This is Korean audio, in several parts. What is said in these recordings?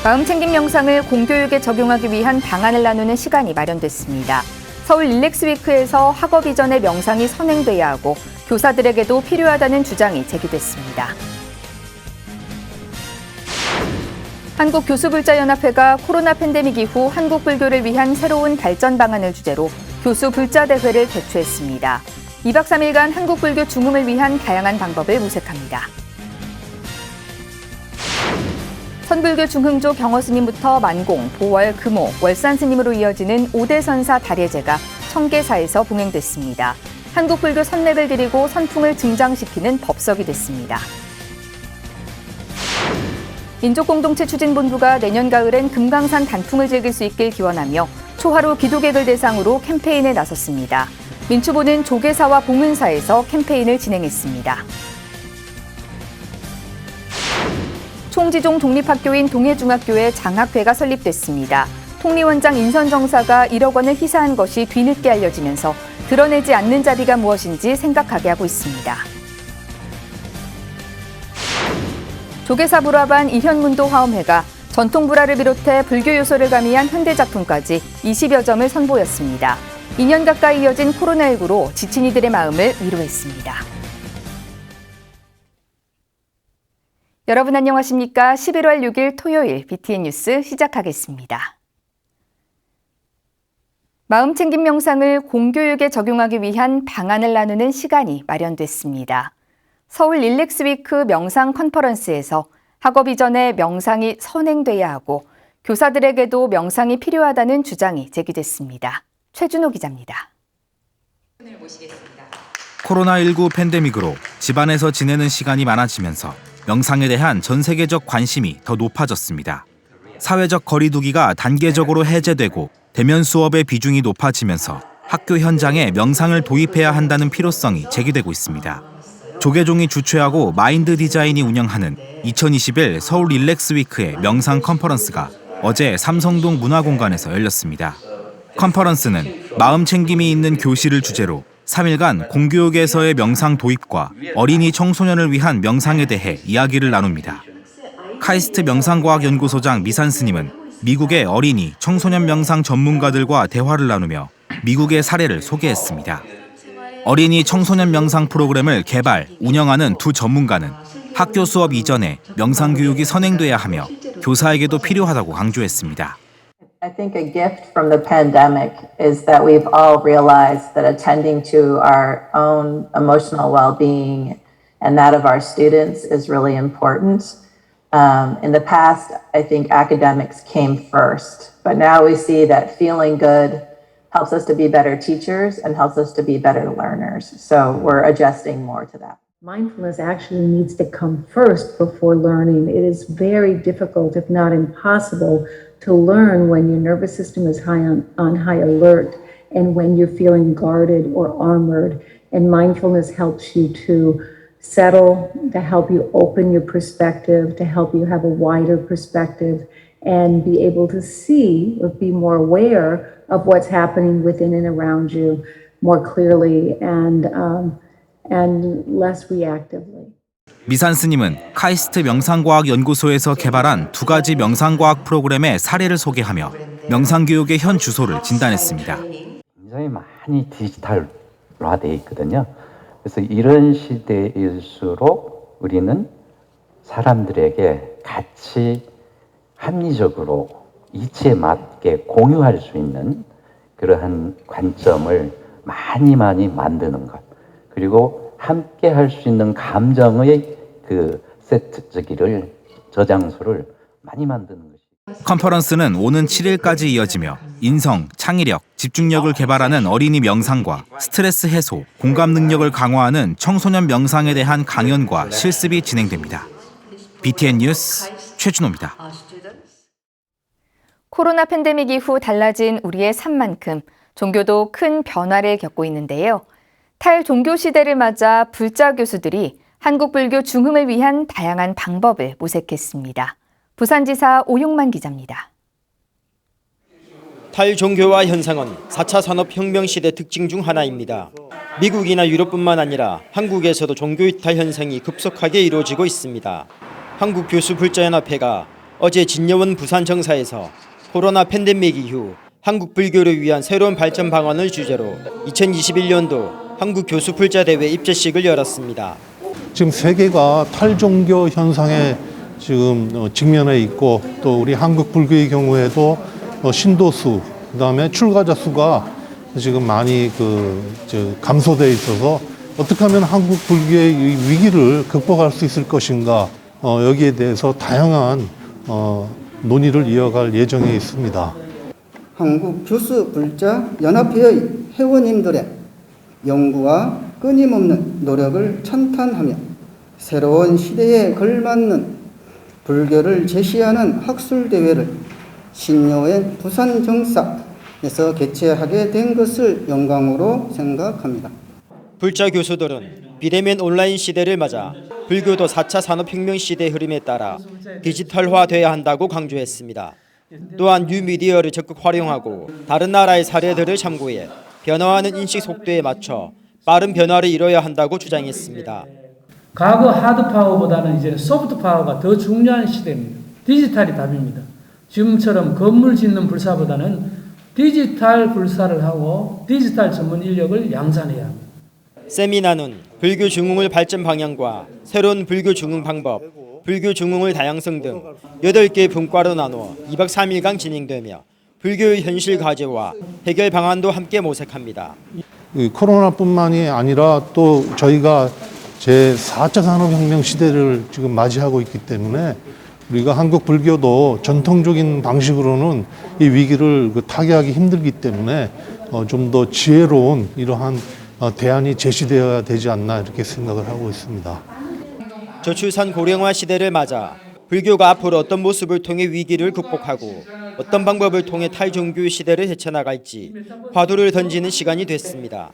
마음챙김 명상을 공교육에 적용하기 위한 방안을 나누는 시간이 마련됐습니다. 서울 릴렉스위크에서 학업 이전에 명상이 선행돼야 하고 교사들에게도 필요하다는 주장이 제기됐습니다. 한국교수불자연합회가 코로나 팬데믹 이후 한국 불교를 위한 새로운 발전 방안을 주제로 교수불자대회를 개최했습니다. 2박 3일간 한국 불교 중흥을 위한 다양한 방법을 모색합니다. 선불교 중흥조 경허스님부터 만공, 보월, 금오, 월산스님으로 이어지는 5대 선사 달예제가 청계사에서 봉행됐습니다. 한국 불교 선례를 드리고 선풍을 증장시키는 법석이 됐습니다. 민족공동체 추진본부가 내년 가을엔 금강산 단풍을 즐길 수 있길 기원하며 초하루 기도객을 대상으로 캠페인에 나섰습니다. 민추보는 조계사와 봉은사에서 캠페인을 진행했습니다. 총지종 독립학교인 동해중학교에 장학회가 설립됐습니다. 통리원장 인선정사가 1억 원을 희사한 것이 뒤늦게 알려지면서 드러내지 않는 자리가 무엇인지 생각하게 하고 있습니다. 조계사 불화반 일현문도 화엄회가 전통 불화를 비롯해 불교 요소를 가미한 현대작품까지 20여 점을 선보였습니다. 2년 가까이 이어진 코로나19로 지친 이들의 마음을 위로했습니다. 여러분 안녕하십니까? 11월 6일 토요일 BTN 뉴스 시작하겠습니다. 마음챙김 명상을 공교육에 적용하기 위한 방안을 나누는 시간이 마련됐습니다. 서울 릴렉스위크 명상 컨퍼런스에서 학업 이전에 명상이 선행돼야 하고 교사들에게도 명상이 필요하다는 주장이 제기됐습니다. 최준호 기자입니다. 코로나19 팬데믹으로 집안에서 지내는 시간이 많아지면서 명상에 대한 전 세계적 관심이 더 높아졌습니다. 사회적 거리두기가 단계적으로 해제되고 대면 수업의 비중이 높아지면서 학교 현장에 명상을 도입해야 한다는 필요성이 제기되고 있습니다. 조계종이 주최하고 마인드 디자인이 운영하는 2021 서울 릴렉스위크의 명상 컨퍼런스가 어제 삼성동 문화공간에서 열렸습니다. 컨퍼런스는 마음챙김이 있는 교실을 주제로 3일간 공교육에서의 명상 도입과 어린이 청소년을 위한 명상에 대해 이야기를 나눕니다. 카이스트 명상과학연구소장 미산 스님은 미국의 어린이, 청소년 명상 전문가들과 대화를 나누며 미국의 사례를 소개했습니다. 어린이 청소년 명상 프로그램을 개발, 운영하는 두 전문가는 학교 수업 이전에 명상 교육이 선행돼야 하며 교사에게도 필요하다고 강조했습니다. I think a gift from the pandemic is that we've all realized that attending to our own emotional well-being and that of our students is really important. In the past, I think academics came first, but now we see that feeling good helps us to be better teachers and helps us to be better learners. So we're adjusting more to that. Mindfulness actually needs to come first before learning. It is very difficult, if not impossible, to learn when your nervous system is on high alert and when you're feeling guarded or armored. And mindfulness helps you to settle, to help you open your perspective, to help you have a wider perspective and be able to see or be more aware of what's happening within and around you more clearly and less reactively. 미산 스님은 카이스트 명상과학연구소에서 개발한 두 가지 명상과학 프로그램의 사례를 소개하며 명상교육의 현 주소를 진단했습니다. 굉장히 많이 디지털화되어 있거든요. 그래서 이런 시대일수록 우리는 사람들에게 같이 합리적으로 이치에 맞게 공유할 수 있는 그러한 관점을 많이 만드는 것. 그리고 함께 할 수 있는 감정의 그 세트저기를 저장소를 많이 만드는 것이. 컨퍼런스는 오는 7일까지 이어지며 인성, 창의력, 집중력을 개발하는 어린이 명상과 스트레스 해소, 공감 능력을 강화하는 청소년 명상에 대한 강연과 실습이 진행됩니다. BTN 뉴스 최준호입니다. 코로나 팬데믹 이후 달라진 우리의 삶만큼 종교도 큰 변화를 겪고 있는데요. 탈종교 시대를 맞아 불자 교수들이 한국 불교 중흥을 위한 다양한 방법을 모색했습니다. 부산지사 오용만 기자입니다. 탈종교화 현상은 4차 산업혁명 시대 특징 중 하나입니다. 미국이나 유럽뿐만 아니라 한국에서도 종교이탈 현상이 급속하게 이루어지고 있습니다. 한국교수불자연합회가 어제 진여원 부산청사에서 코로나 팬데믹 이후 한국 불교를 위한 새로운 발전 방안을 주제로 2021년도 한국 교수 불자대회 입제식을 열었습니다. 지금 세계가 탈종교 현상에 지금 직면해 있고 또 우리 한국 불교의 경우에도 신도수 그다음에 출가자 수가 지금 많이 감소돼 있어서 어떻게 하면 한국 불교의 위기를 극복할 수 있을 것인가 여기에 대해서 다양한 논의를 이어갈 예정에 있습니다. 한국 교수 불자 연합회의 회원님들의 연구와 끊임없는 노력을 찬탄하며 새로운 시대에 걸맞는 불교를 제시하는 학술대회를 신여원 부산정사에서 개최하게 된 것을 영광으로 생각합니다. 불자 교수들은 비대면 온라인 시대를 맞아 불교도 4차 산업혁명 시대의 흐름에 따라 디지털화돼야 한다고 강조했습니다. 또한 뉴미디어를 적극 활용하고 다른 나라의 사례들을 참고해 변화하는 인식 속도에 맞춰 빠른 변화를 이뤄야 한다고 주장했습니다. 과거 하드 파워보다는 이제 소프트 파워가 더 중요한 시대입니다. 디지털이 답입니다. 지금처럼 건물 짓는 불사보다는 디지털 불사를 하고 디지털 전문 인력을 양산해야 합니다. 세미나는 불교 중흥을 발전 방향과 새로운 불교 중흥 방법, 불교 중흥의 다양성 등 8개 분과로 나누어 2박 3일간 진행되며 불교의 현실 과제와 해결 방안도 함께 모색합니다. 코로나뿐만이 아니라 또 저희가 제4차 산업혁명 시대를 지금 맞이하고 있기 때문에 우리가 한국 불교도 전통적인 방식으로는 이 위기를 타개하기 힘들기 때문에 좀 더 지혜로운 이러한 대안이 제시되어야 되지 않나 이렇게 생각을 하고 있습니다. 저출산 고령화 시대를 맞아 불교가 앞으로 어떤 모습을 통해 위기를 극복하고 어떤 방법을 통해 탈종교 시대를 헤쳐나갈지 화두를 던지는 시간이 됐습니다.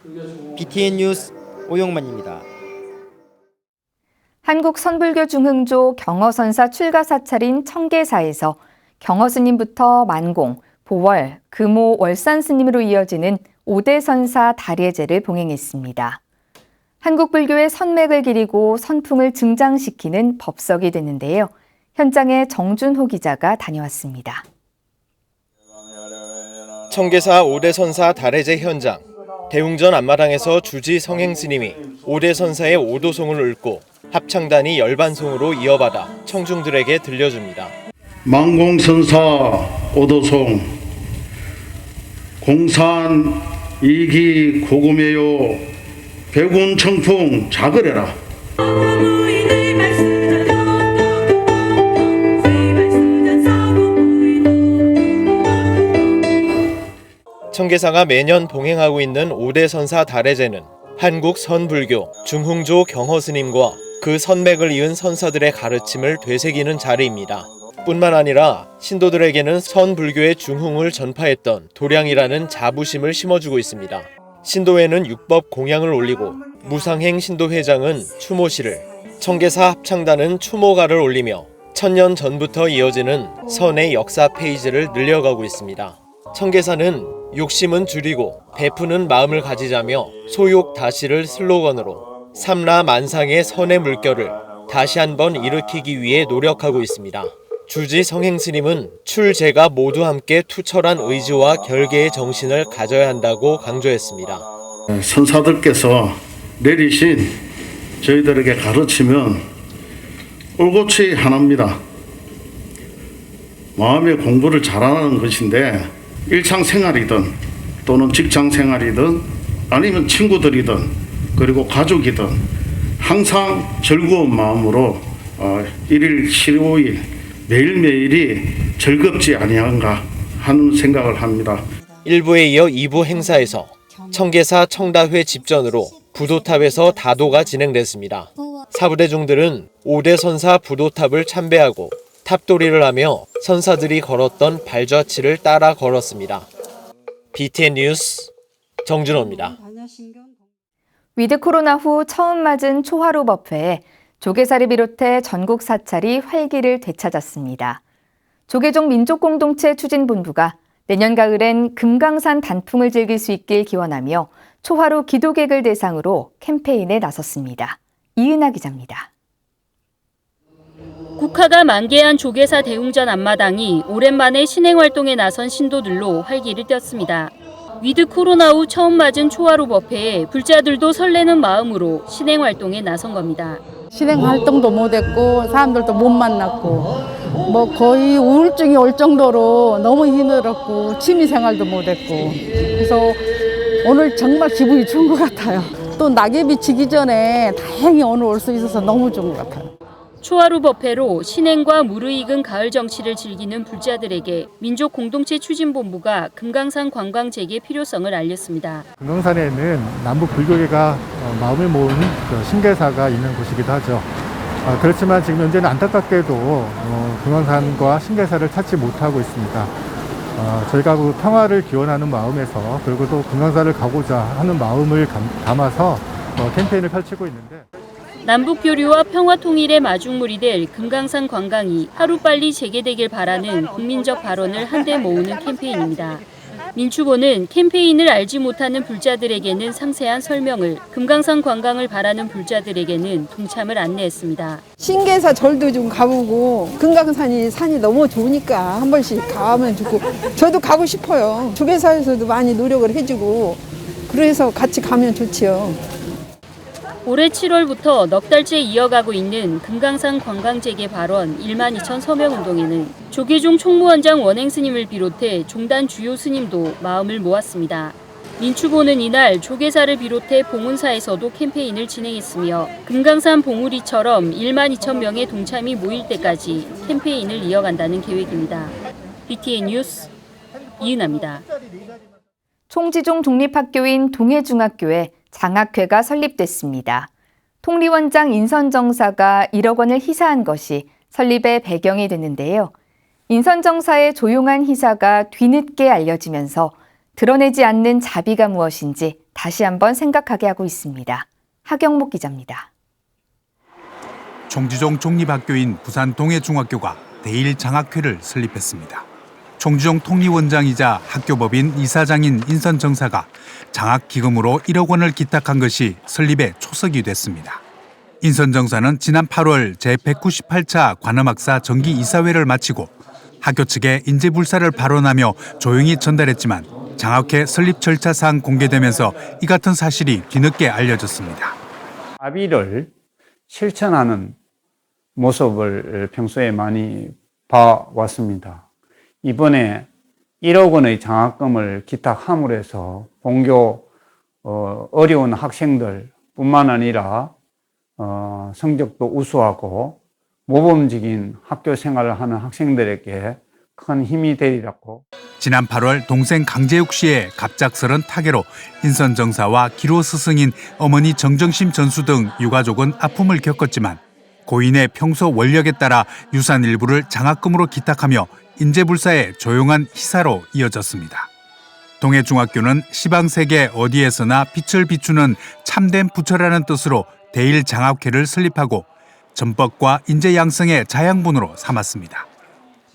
BTN 뉴스 오영만입니다. 한국 선불교 중흥조 경허선사 출가 사찰인 청계사에서 경허스님부터 만공, 보월, 금오, 월산스님으로 이어지는 5대 선사 다례제를 봉행했습니다. 한국 불교의 선맥을 기리고 선풍을 증장시키는 법석이 됐는데요. 현장에 정준호 기자가 다녀왔습니다. 청계사 5대 선사 다례제 현장. 대웅전 앞마당에서 주지 성행 스님이 5대 선사의 오도송을 읊고 합창단이 열반송으로 이어받아 청중들에게 들려줍니다. 만공선사 오도송 공산 이기 고금해요 백운 청풍 자그래라. 청계사가 매년 봉행하고 있는 5대 선사 다례제는 한국 선불교 중흥조 경허스님과 그 선맥을 이은 선사들의 가르침을 되새기는 자리입니다. 뿐만 아니라 신도들에게는 선불교의 중흥을 전파했던 도량이라는 자부심을 심어주고 있습니다. 신도회는 육법 공양을 올리고 무상행 신도회장은 추모시를, 청계사 합창단은 추모가를 올리며 1000년 전부터 이어지는 선의 역사 페이지를 늘려가고 있습니다. 청계사는 욕심은 줄이고 베푸는 마음을 가지자며 소욕다시를 슬로건으로 삼라만상의 선의 물결을 다시 한번 일으키기 위해 노력하고 있습니다. 주지 성행스님은 출제가 모두 함께 투철한 의지와 결계의 정신을 가져야 한다고 강조했습니다. 선사들께서 내리신 저희들에게 가르치면 올곧이 하나입니다. 마음의 공부를 잘하는 것인데 일상생활이든 또는 직장생활이든 아니면 친구들이든 그리고 가족이든 항상 즐거운 마음으로 일일 15일 매일매일이 즐겁지 아니한가 하는 생각을 합니다. 1부에 이어 2부 행사에서 청계사 청다회 집전으로 부도탑에서 다도가 진행됐습니다. 사부대중들은 5대 선사 부도탑을 참배하고 탑돌이를 하며 선사들이 걸었던 발자취를 따라 걸었습니다. BTN 뉴스 정준호입니다. 위드 코로나 후 처음 맞은 초하루 법회에 조계사를 비롯해 전국 사찰이 활기를 되찾았습니다. 조계종 민족공동체 추진본부가 내년 가을엔 금강산 단풍을 즐길 수 있길 기원하며 초하루 기도객을 대상으로 캠페인에 나섰습니다. 이은하 기자입니다. 국화가 만개한 조계사 대웅전 앞마당이 오랜만에 신행활동에 나선 신도들로 활기를 띨습니다. 위드 코로나 후 처음 맞은 초하루 법회에 불자들도 설레는 마음으로 신행활동에 나선 겁니다. 신행활동도 못했고 사람들도 못 만났고 뭐 거의 우울증이 올 정도로 너무 힘들었고 취미생활도 못했고 그래서 오늘 정말 기분이 좋은 것 같아요. 또 낙엽이 지기 전에 다행히 오늘 올 수 있어서 너무 좋은 것 같아요. 초하루 법회로 신행과 무르익은 가을 정취를 즐기는 불자들에게 민족공동체추진본부가 금강산 관광 재개 필요성을 알렸습니다. 금강산에는 남북 불교계가 마음을 모은 신계사가 있는 곳이기도 하죠. 그렇지만 지금 현재는 안타깝게도 금강산과 신계사를 찾지 못하고 있습니다. 저희가 그 평화를 기원하는 마음에서 그리고 또 금강산을 가고자 하는 마음을 담아서 캠페인을 펼치고 있는데 남북교류와 평화통일의 마중물이 될 금강산 관광이 하루빨리 재개되길 바라는 국민적 발언을 한데 모으는 캠페인입니다. 민추고는 캠페인을 알지 못하는 불자들에게는 상세한 설명을, 금강산 관광을 바라는 불자들에게는 동참을 안내했습니다. 신계사 절도 좀 가보고 금강산이 산이 너무 좋으니까 한 번씩 가면 좋고 저도 가고 싶어요. 조계사에서도 많이 노력을 해주고 그래서 같이 가면 좋지요. 올해 7월부터 넉 달째 이어가고 있는 금강산 관광재개 발언 1만 2천 서명운동에는 조계종 총무원장 원행스님을 비롯해 종단 주요 스님도 마음을 모았습니다. 민추고는 이날 조계사를 비롯해 봉은사에서도 캠페인을 진행했으며 금강산 봉우리처럼 1만 2천 명의 동참이 모일 때까지 캠페인을 이어간다는 계획입니다. BTN 뉴스 이은아입니다. 총지종 독립학교인 동해중학교에 장학회가 설립됐습니다. 통리원장 인선정사가 1억 원을 희사한 것이 설립의 배경이 됐는데요. 인선정사의 조용한 희사가 뒤늦게 알려지면서 드러내지 않는 자비가 무엇인지 다시 한번 생각하게 하고 있습니다. 하경목 기자입니다. 총지종 독립학교인 부산 동해중학교가 대일 장학회를 설립했습니다. 총지종 통리원장이자 학교법인 이사장인 인선정사가 장학기금으로 1억 원을 기탁한 것이 설립의 초석이 됐습니다. 인선정사는 지난 8월 제198차 관음학사 정기 이사회를 마치고 학교 측에 인재불사를 발언하며 조용히 전달했지만 장학회 설립 절차상 공개되면서 이 같은 사실이 뒤늦게 알려졌습니다. 자비를 실천하는 모습을 평소에 많이 봐왔습니다. 이번에 1억 원의 장학금을 기탁함으로 해서 본교 어려운 학생들 뿐만 아니라 성적도 우수하고 모범적인 학교 생활을 하는 학생들에게 큰 힘이 되리라고. 지난 8월 동생 강재욱 씨의 갑작스런 타계로 인선정사와 기로 스승인 어머니 정정심 전수 등 유가족은 아픔을 겪었지만 고인의 평소 원력에 따라 유산 일부를 장학금으로 기탁하며 인재불사의 조용한 희사로 이어졌습니다. 동해중학교는 시방세계 어디에서나 빛을 비추는 참된 부처라는 뜻으로 대일 장학회를 설립하고 전법과 인재 양성의 자양분으로 삼았습니다.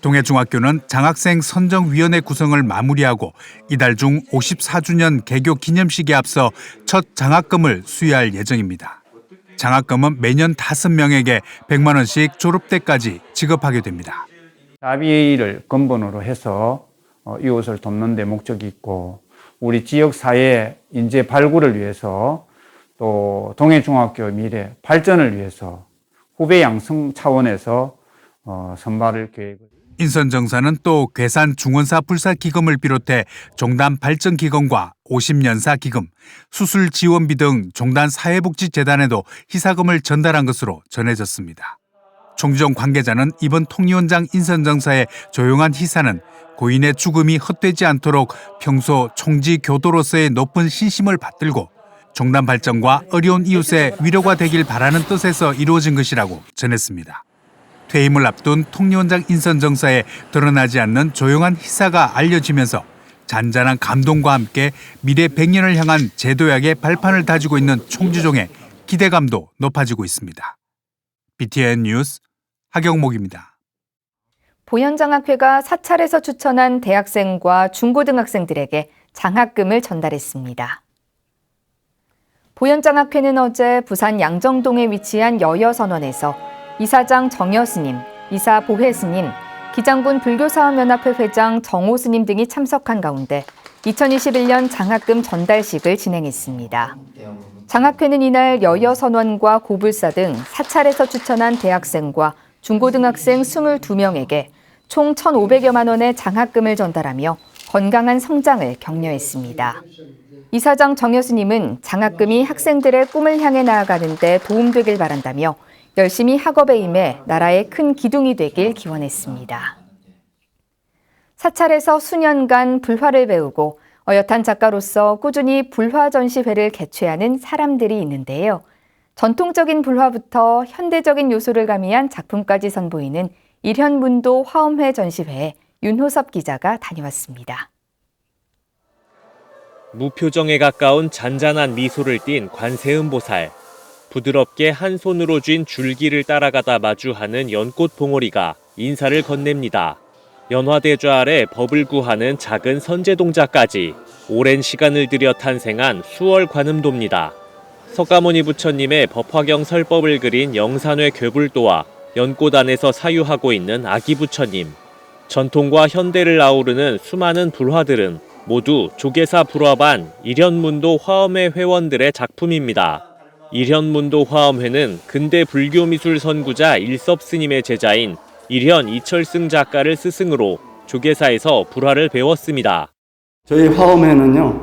동해중학교는 장학생 선정위원회 구성을 마무리하고 이달 중 54주년 개교 기념식에 앞서 첫 장학금을 수여할 예정입니다. 장학금은 매년 5명에게 100만 원씩 졸업 때까지 지급하게 됩니다. 자비를 근본으로 해서 이웃을 돕는 데 목적이 있고 우리 지역 사회 인재 발굴을 위해서 또 동해중학교 미래 발전을 위해서 후배 양성 차원에서 선발을 계획을. 인선정사는 또 괴산 중원사 불사 기금을 비롯해 종단 발전 기금과 50년사 기금, 수술 지원비 등 종단 사회복지재단에도 희사금을 전달한 것으로 전해졌습니다. 총지종 관계자는 이번 통리원장 인선정사의 조용한 희사는 고인의 죽음이 헛되지 않도록 평소 총지 교도로서의 높은 신심을 받들고 종단 발전과 어려운 이웃의 위로가 되길 바라는 뜻에서 이루어진 것이라고 전했습니다. 퇴임을 앞둔 통리원장 인선정사에 드러나지 않는 조용한 희사가 알려지면서 잔잔한 감동과 함께 미래 100년을 향한 제도약의 발판을 다지고 있는 총지종의 기대감도 높아지고 있습니다. BTN 뉴스 하경목입니다. 보현장학회가 사찰에서 추천한 대학생과 중고등학생들에게 장학금을 전달했습니다. 보현장학회는 어제 부산 양정동에 위치한 여여선원에서 이사장 정여스님, 이사 보혜 스님, 기장군 불교사업연합회 회장 정호 스님 등이 참석한 가운데 2021년 장학금 전달식을 진행했습니다. 장학회는 이날 여여 선원과 고불사 등 사찰에서 추천한 대학생과 중고등학생 22명에게 총 1,500여만 원의 장학금을 전달하며 건강한 성장을 격려했습니다. 이사장 정 여스님은 장학금이 학생들의 꿈을 향해 나아가는 데 도움되길 바란다며 열심히 학업에 임해 나라의 큰 기둥이 되길 기원했습니다. 사찰에서 수년간 불화를 배우고 어엿한 작가로서 꾸준히 불화 전시회를 개최하는 사람들이 있는데요. 전통적인 불화부터 현대적인 요소를 가미한 작품까지 선보이는 일현문도 화엄회 전시회에 윤호섭 기자가 다녀왔습니다. 무표정에 가까운 잔잔한 미소를 띤 관세음보살. 부드럽게 한 손으로 쥔 줄기를 따라가다 마주하는 연꽃 봉오리가 인사를 건넵니다. 연화대좌 아래 법을 구하는 작은 선제 동자까지 오랜 시간을 들여 탄생한 수월 관음도입니다. 석가모니 부처님의 법화경 설법을 그린 영산회 괴불도와 연꽃 안에서 사유하고 있는 아기 부처님. 전통과 현대를 아우르는 수많은 불화들은 모두 조계사 불화반 일현문도 화엄회 회원들의 작품입니다. 일현문도 화엄회는 근대 불교미술 선구자 일섭스님의 제자인 일현 이철승 작가를 스승으로 조계사에서 불화를 배웠습니다. 저희 화엄회는요,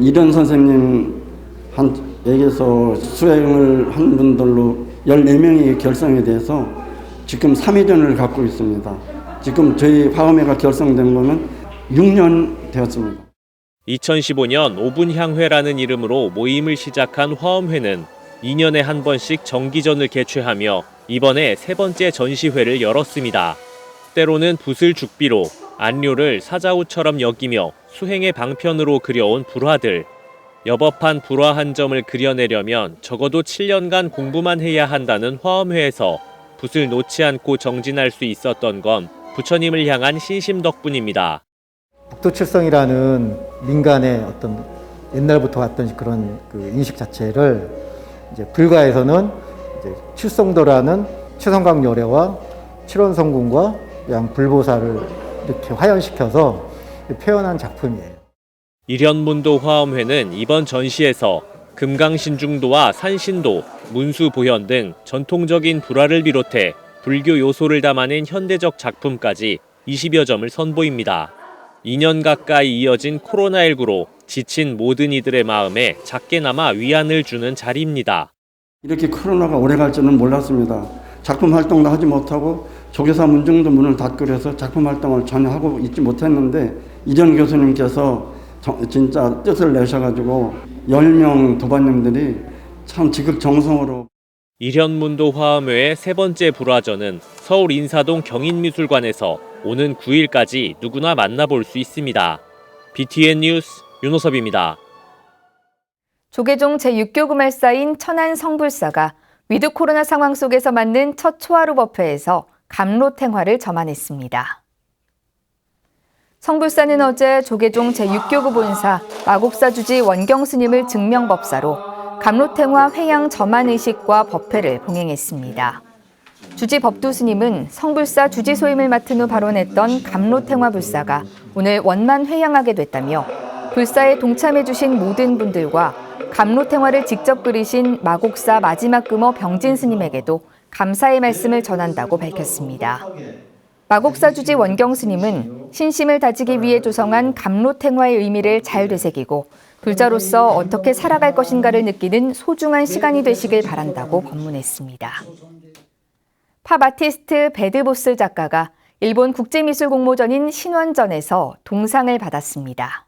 일현 선생님에게서 수행을 한 분들로 14명이 결성이 돼서 지금 3회전을 갖고 있습니다. 지금 저희 화엄회가 결성된 거는 6년 되었습니다. 2015년 오분향회라는 이름으로 모임을 시작한 화엄회는 2년에 한 번씩 정기전을 개최하며 이번에 3번째 전시회를 열었습니다. 때로는 붓을 죽비로 안료를 사자우처럼 여기며 수행의 방편으로 그려온 불화들. 여법한 불화 한 점을 그려내려면 적어도 7년간 공부만 해야 한다는 화엄회에서 붓을 놓지 않고 정진할 수 있었던 건 부처님을 향한 신심 덕분입니다. 북도칠성이라는 민간의 어떤 옛날부터 왔던 그런 인식 자체를 이제 불가에서는 이제 칠성도라는 최성강 열애와 칠원성군과 양불보살을 이렇게 화연시켜서 표현한 작품이에요. 일현문도 화엄회는 이번 전시에서 금강신중도와 산신도, 문수보현 등 전통적인 불화를 비롯해 불교 요소를 담아낸 현대적 작품까지 20여 점을 선보입니다. 2년 가까이 이어진 코로나19로 지친 모든 이들의 마음에 작게나마 위안을 주는 자리입니다. 이렇게 코로나가 오래 갈 줄은 몰랐습니다. 작품 활동도 하지 못하고 조계사 문중도 문을 닫고 해서 작품 활동을 전혀 하고 있지 못했는데 이전 교수님께서 진짜 뜻을 내셔가지고 10명 도반님들이 참 지극정성으로 일현문도 화엄회의 3번째 불화전은 서울 인사동 경인미술관에서 오는 9일까지 누구나 만나볼 수 있습니다. BTN 뉴스 윤호섭입니다. 조계종 제6교구 말사인 천안 성불사가 위드 코로나 상황 속에서 맞는 첫 초하루 법회에서 감로탱화를 점안했습니다. 성불사는 어제 조계종 제6교구 본사 마곡사 주지 원경 스님을 증명법사로 감로탱화 회양 점안 의식과 법회를 봉행했습니다. 주지 법두 스님은 성불사 주지 소임을 맡은 후 발언했던 감로탱화 불사가 오늘 원만 회양하게 됐다며 불사에 동참해 주신 모든 분들과 감로탱화를 직접 그리신 마곡사 마지막 금어 병진 스님에게도 감사의 말씀을 전한다고 밝혔습니다. 마곡사 주지 원경 스님은 신심을 다지기 위해 조성한 감로탱화의 의미를 잘 되새기고 불자로서 어떻게 살아갈 것인가를 느끼는 소중한 시간이 되시길 바란다고 법문했습니다. 팝 아티스트 배드보스 작가가 일본 국제미술 공모전인 신원전에서 동상을 받았습니다.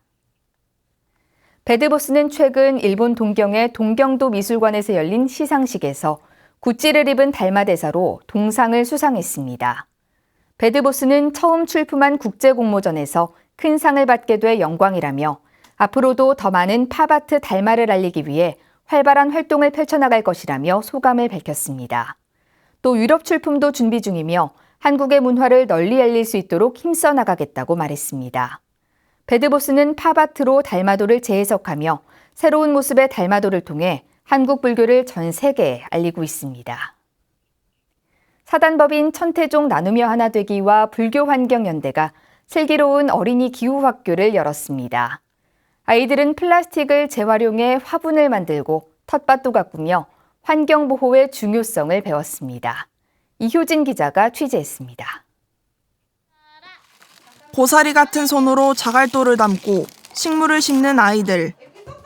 배드보스는 최근 일본 동경의 동경도 미술관에서 열린 시상식에서 구찌를 입은 달마대사로 동상을 수상했습니다. 배드보스는 처음 출품한 국제공모전에서 큰 상을 받게 돼 영광이라며 앞으로도 더 많은 팝아트 달마를 알리기 위해 활발한 활동을 펼쳐나갈 것이라며 소감을 밝혔습니다. 또 유럽 출품도 준비 중이며 한국의 문화를 널리 알릴 수 있도록 힘써 나가겠다고 말했습니다. 배드보스는 팝아트로 달마도를 재해석하며 새로운 모습의 달마도를 통해 한국 불교를 전 세계에 알리고 있습니다. 사단법인 천태종 나누며 하나 되기와 불교환경연대가 슬기로운 어린이 기후학교를 열었습니다. 아이들은 플라스틱을 재활용해 화분을 만들고 텃밭도 가꾸며 환경보호의 중요성을 배웠습니다. 이효진 기자가 취재했습니다. 고사리 같은 손으로 자갈도를 담고 식물을 심는 아이들.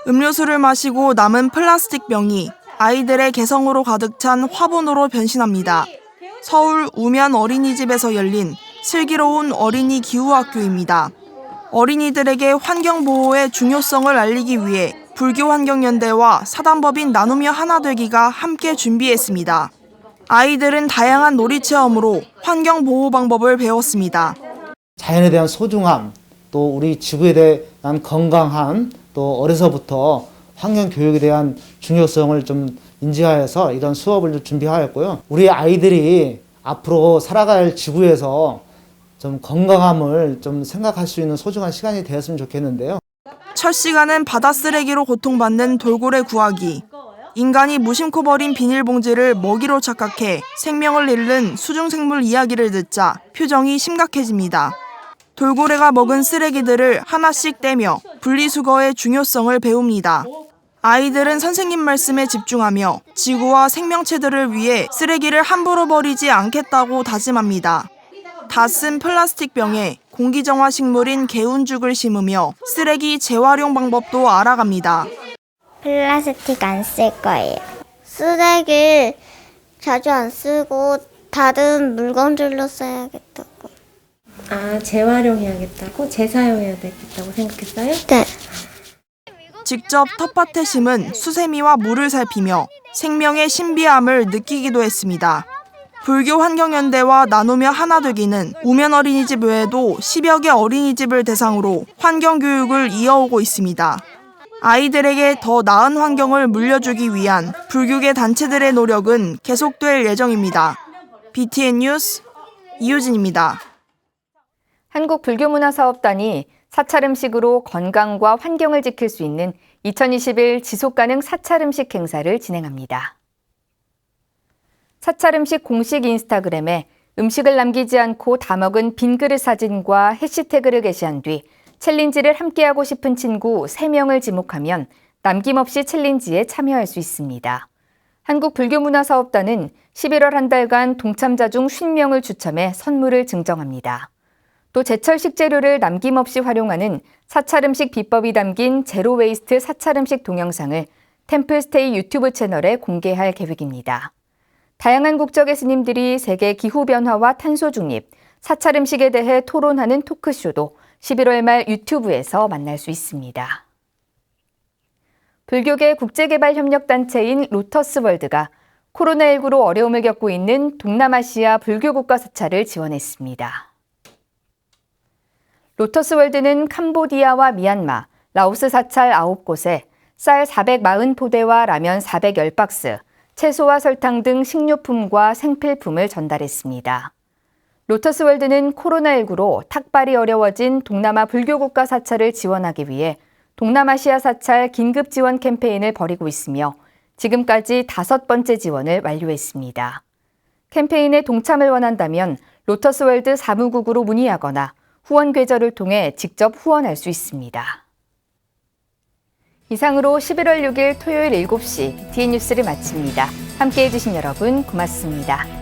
음료수를 마시고 남은 플라스틱 병이 아이들의 개성으로 가득 찬 화분으로 변신합니다. 서울 우면 어린이집에서 열린 슬기로운 어린이 기후학교입니다. 어린이들에게 환경보호의 중요성을 알리기 위해 불교환경연대와 사단법인 나누며 하나 되기가 함께 준비했습니다. 아이들은 다양한 놀이체험으로 환경보호 방법을 배웠습니다. 자연에 대한 소중함, 또 우리 지구에 대한 건강함, 또 어려서부터 환경교육에 대한 중요성을 좀 인지하여서 이런 수업을 좀 준비하였고요. 우리 아이들이 앞으로 살아갈 지구에서 좀 건강함을 좀 생각할 수 있는 소중한 시간이 되었으면 좋겠는데요. 첫 시간은 바다 쓰레기로 고통받는 돌고래 구하기. 인간이 무심코 버린 비닐봉지를 먹이로 착각해 생명을 잃는 수중생물 이야기를 듣자 표정이 심각해집니다. 돌고래가 먹은 쓰레기들을 하나씩 떼며 분리수거의 중요성을 배웁니다. 아이들은 선생님 말씀에 집중하며 지구와 생명체들을 위해 쓰레기를 함부로 버리지 않겠다고 다짐합니다. 다 쓴 플라스틱 병에 공기정화 식물인 개운죽을 심으며 쓰레기 재활용 방법도 알아갑니다. 플라스틱 안 쓸 거예요. 쓰레기 자주 안 쓰고 다른 물건들로 써야겠다고. 아, 재활용해야겠다고? 재사용해야 되겠다고 생각했어요? 네. 직접 텃밭에 심은 수세미와 물을 살피며 생명의 신비함을 느끼기도 했습니다. 불교환경연대와 나누며 하나 되기는 우면 어린이집 외에도 10여 개 어린이집을 대상으로 환경교육을 이어오고 있습니다. 아이들에게 더 나은 환경을 물려주기 위한 불교계 단체들의 노력은 계속될 예정입니다. BTN 뉴스 이효진입니다. 한국불교문화사업단이 사찰음식으로 건강과 환경을 지킬 수 있는 2021 지속가능 사찰음식 행사를 진행합니다. 사찰음식 공식 인스타그램에 음식을 남기지 않고 다 먹은 빈 그릇 사진과 해시태그를 게시한 뒤 챌린지를 함께하고 싶은 친구 3명을 지목하면 남김없이 챌린지에 참여할 수 있습니다. 한국불교문화사업단은 11월 한 달간 동참자 중 50명을 추첨해 선물을 증정합니다. 또 제철 식재료를 남김없이 활용하는 사찰음식 비법이 담긴 제로 웨이스트 사찰음식 동영상을 템플스테이 유튜브 채널에 공개할 계획입니다. 다양한 국적의 스님들이 세계 기후변화와 탄소중립, 사찰음식에 대해 토론하는 토크쇼도 11월 말 유튜브에서 만날 수 있습니다. 불교계 국제개발협력단체인 로터스월드가 코로나19로 어려움을 겪고 있는 동남아시아 불교국가 사찰을 지원했습니다. 로터스월드는 캄보디아와 미얀마, 라오스 사찰 9곳에 쌀 440포대와 라면 410박스, 채소와 설탕 등 식료품과 생필품을 전달했습니다. 로터스월드는 코로나19로 탁발이 어려워진 동남아 불교국가 사찰을 지원하기 위해 동남아시아 사찰 긴급 지원 캠페인을 벌이고 있으며 지금까지 5번째 지원을 완료했습니다. 캠페인에 동참을 원한다면 로터스월드 사무국으로 문의하거나 후원 계좌를 통해 직접 후원할 수 있습니다. 이상으로 11월 6일 토요일 7시 BTN 뉴스를 마칩니다. 함께해 주신 여러분 고맙습니다.